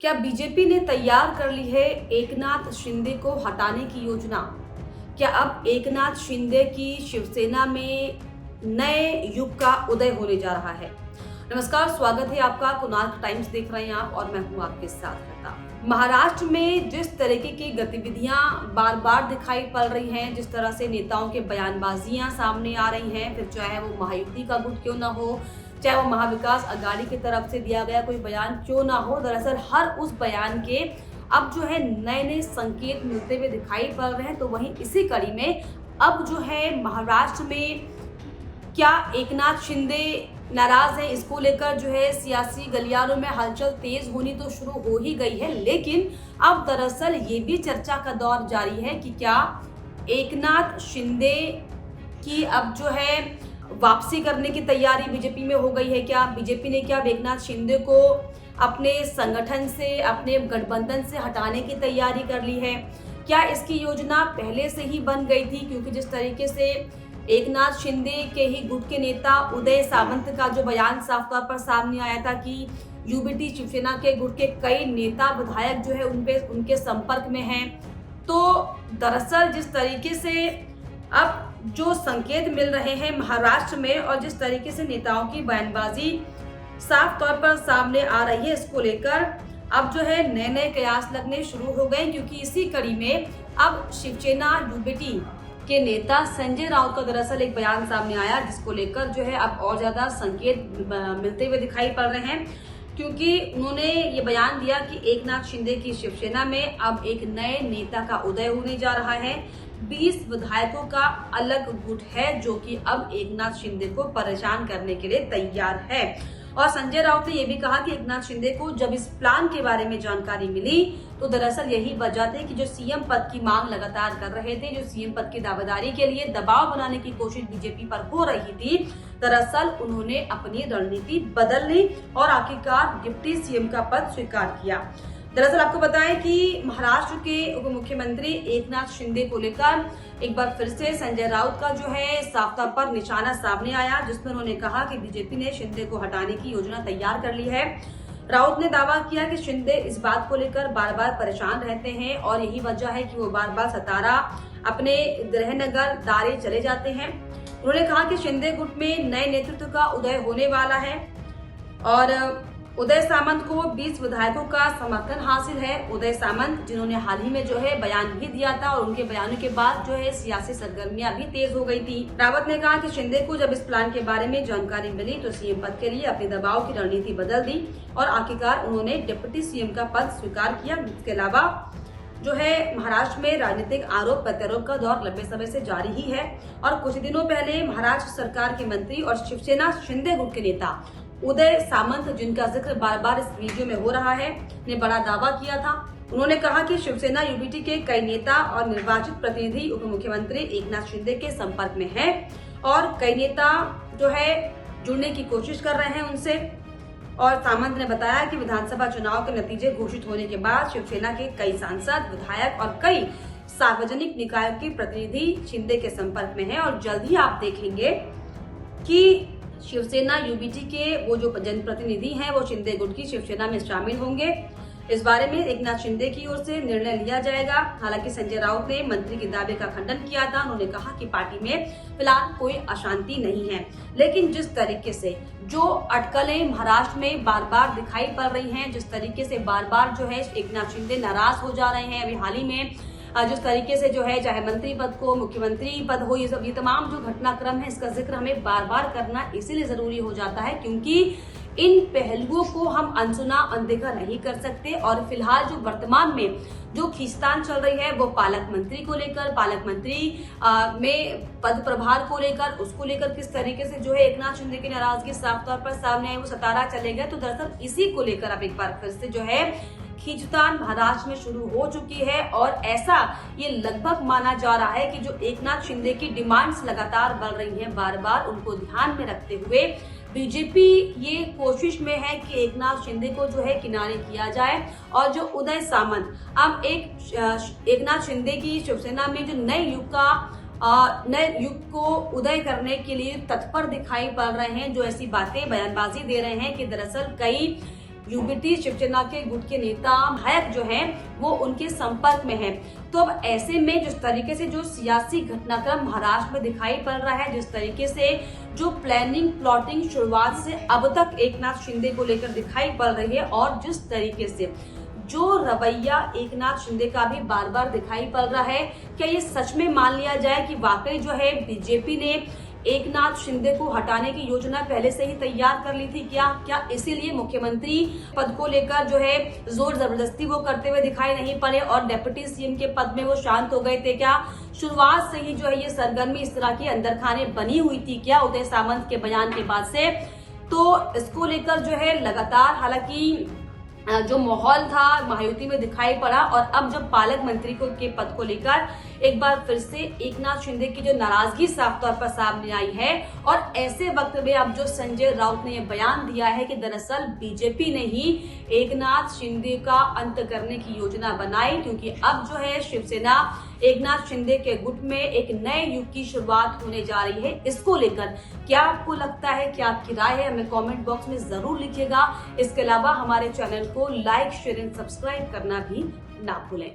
क्या बीजेपी ने तैयार कर ली है एकनाथ शिंदे को हटाने की योजना? क्या अब एकनाथ शिंदे की शिवसेना में नए युग का उदय होने जा रहा है? नमस्कार, स्वागत है आपका। कोणार्क टाइम्स देख रहे हैं आप और मैं हूं आपके साथ रहता। महाराष्ट्र में जिस तरीके की गतिविधियां बार बार दिखाई पड़ रही हैं, जिस तरह से नेताओं के बयानबाजियां सामने आ रही हैं, फिर चाहे वो महायुति का गुट क्यों ना हो, चाहे वो महाविकास अघाड़ी की तरफ से दिया गया कोई बयान क्यों ना हो, दरअसल हर उस बयान के अब जो है नए नए संकेत मिलते हुए दिखाई पड़ रहे हैं। तो वहीं इसी कड़ी में अब जो है महाराष्ट्र में क्या एकनाथ शिंदे नाराज है, इसको लेकर जो है सियासी गलियारों में हलचल तेज होनी तो शुरू हो ही गई है। लेकिन अब दरअसल ये भी चर्चा का दौर जारी है कि क्या एकनाथ शिंदे की अब जो है वापसी करने की तैयारी बीजेपी में हो गई है। क्या बीजेपी ने क्या एकनाथ शिंदे को अपने संगठन से, अपने गठबंधन से हटाने की तैयारी कर ली है? क्या इसकी योजना पहले से ही बन गई थी? क्योंकि जिस तरीके से एकनाथ शिंदे के ही गुट के नेता उदय सामंत का जो बयान साफ तौर पर सामने आया था कि यूबीटी शिवसेना के गुट के कई नेता विधायक जो है उनके संपर्क में हैं, तो दरअसल जिस तरीके से अब जो संकेत मिल रहे हैं महाराष्ट्र में और जिस तरीके से नेताओं की बयानबाजी साफ तौर पर सामने आ रही है, इसको लेकर अब जो है नए नए कयास लगने शुरू हो गए। क्योंकि इसी कड़ी में अब शिवसेना यूबीटी के नेता संजय राउत का दरअसल एक बयान सामने आया, जिसको लेकर जो है अब और ज्यादा संकेत मिलते हुए दिखाई पड़ रहे हैं। क्योंकि उन्होंने ये बयान दिया कि एकनाथ शिंदे की शिवसेना में अब एक नए नेता का उदय होने जा रहा है। 20 विधायकों का अलग गुट है जो कि अब एकनाथ शिंदे को परेशान करने के लिए तैयार है। और संजय राउत ने यह भी कहा कि एकनाथ शिंदे को जब इस प्लान के बारे में जानकारी मिली तो दरअसल यही वजह थी कि जो सीएम पद की मांग लगातार कर रहे थे, जो सीएम पद की दावेदारी के लिए दबाव बनाने की कोशिश बीजेपी पर हो रही थी, दरअसल उन्होंने अपनी रणनीति बदल ली और आखिरकार डिप्टी सीएम का पद स्वीकार किया। दरअसल आपको बताएं कि महाराष्ट्र के उप मुख्यमंत्री एकनाथ शिंदे को लेकर एक बार फिर से संजय राउत का जो है साफ तौर पर निशाना सामने आया, जिसमें उन्होंने कहा कि बीजेपी ने शिंदे को हटाने की योजना तैयार कर ली है। राउत ने दावा किया कि शिंदे इस बात को लेकर बार बार परेशान रहते हैं और यही वजह है कि वो बार बार सतारा अपने गृहनगर दारे चले जाते हैं। उन्होंने कहा कि शिंदे गुट में नए नेतृत्व का उदय होने वाला है और उदय सामंत को 20 विधायकों का समर्थन हासिल है। उदय सामंत जिन्होंने हाल ही में जो है बयान भी दिया था और उनके बयानों के बाद जो है सियासी सरगर्मियां भी तेज हो गई थी। रावत ने कहा कि शिंदे को जब इस प्लान के बारे में जानकारी मिली तो सीएम पद के लिए अपने दबाव की रणनीति बदल दी और आखिरकार उन्होंने डिप्टी सीएम का पद स्वीकार किया। इसके अलावा जो है महाराष्ट्र में राजनीतिक आरोप प्रत्यारोप का दौर लंबे समय से जारी ही है और कुछ दिनों पहले महाराष्ट्र सरकार के मंत्री और शिवसेना शिंदे गुट के नेता उदय सामंत, जिनका जिक्र बार बार इस वीडियो में हो रहा है, ने बड़ा दावा किया था। उन्होंने कहा कि शिवसेना यूबीटी के कई नेता और निर्वाचित प्रतिनिधि उप मुख्यमंत्री एकनाथ शिंदे के संपर्क में हैं और कई नेता जो है जुड़ने की कोशिश कर रहे हैं उनसे। और सामंत ने बताया कि विधानसभा चुनाव के नतीजे घोषित होने के बाद शिवसेना के कई सांसद, विधायक और कई सार्वजनिक निकायों के प्रतिनिधि शिंदे के संपर्क में हैं और जल्द ही आप देखेंगे कि शिवसेना यूबीटी के वो जो जनप्रतिनिधि हैं वो शिंदे गुट की शिवसेना में शामिल होंगे। इस बारे में एकनाथ शिंदे की ओर से निर्णय लिया जाएगा। हालांकि संजय राउत ने मंत्री के दावे का खंडन किया था। उन्होंने कहा कि पार्टी में फिलहाल कोई अशांति नहीं है, लेकिन जिस तरीके से जो अटकलें महाराष्ट्र में बार बार दिखाई पड़ रही हैं, जिस तरीके से बार बार जो है एकनाथ शिंदे नाराज हो जा रहे हैं, अभी हाल ही में जिस तरीके से जो है चाहे मंत्री पद को, मुख्यमंत्री पद हो, ये तमाम जो घटनाक्रम है, इसका जिक्र हमें बार बार करना इसीलिए जरूरी हो जाता है क्योंकि इन पहलुओं को हम अनसुना अनदेखा नहीं कर सकते। और फिलहाल जो वर्तमान में जो खींचतान चल रही है वो पालक मंत्री को लेकर, पालक मंत्री में पद प्रभार को लेकर, उसको लेकर किस तरीके से जो है एकनाथ शिंदे की नाराजगी साफ तौर पर सामने आई, वो सतारा चले गए। तो दरअसल इसी को लेकर अब एक बार फिर से जो है खींचतान महाराष्ट्र में शुरू हो चुकी है और ऐसा ये लगभग माना जा रहा है कि जो एकनाथ शिंदे की डिमांड्स लगातार बढ़ रही हैं, बार बार उनको ध्यान में रखते हुए बीजेपी ये कोशिश में है कि एकनाथ शिंदे को जो है किनारे किया जाए और जो उदय सामंत अब एकनाथ शिंदे की शिवसेना में जो नए युग को उदय करने के लिए तत्पर दिखाई पड़ रहे हैं, जो ऐसी बातें बयानबाजी दे रहे हैं कि दरअसल कई युवती शिवसेना के गुट के नेता विधायक जो हैं वो उनके संपर्क में हैं। तो अब ऐसे में जिस तरीके से जो सियासी घटनाक्रम महाराष्ट्र में दिखाई पड़ रहा है, जिस तरीके से जो प्लानिंग प्लॉटिंग शुरुआत से अब तक एकनाथ शिंदे को लेकर दिखाई पड़ रही है और जिस तरीके से जो रवैया एकनाथ शिंदे का भी बार बार दिखाई पड़ रहा है, क्या ये सच में मान लिया जाए कि वाकई जो है बीजेपी ने एकनाथ शिंदे को हटाने की योजना पहले से ही तैयार कर ली थी? क्या इसीलिए मुख्यमंत्री पद को लेकर जो है जोर जबरदस्ती वो करते हुए दिखाई नहीं पड़े और डेप्यूटी सीएम के पद में वो शांत हो गए थे? क्या शुरुआत से ही जो है ये सरगर्मी इस तरह की अंदर खाने बनी हुई थी क्या उदय सामंत के बयान के बाद से? तो इसको लेकर जो है लगातार हालांकि जो माहौल था महायुति में दिखाई पड़ा और अब जब पालक मंत्री को के पद को लेकर एक बार फिर से एकनाथ शिंदे की जो नाराजगी साफ तौर पर सामने आई है और ऐसे वक्त में अब जो संजय राउत ने यह बयान दिया है कि दरअसल बीजेपी ने ही एकनाथ शिंदे का अंत करने की योजना बनाई, क्योंकि अब जो है शिवसेना एकनाथ शिंदे के गुट में एक नए युग की शुरुआत होने जा रही है। इसको लेकर क्या आपको लगता है, क्या आपकी राय है, हमें कमेंट बॉक्स में जरूर लिखिएगा। इसके अलावा हमारे चैनल को लाइक शेयर एंड सब्सक्राइब करना भी ना भूलें।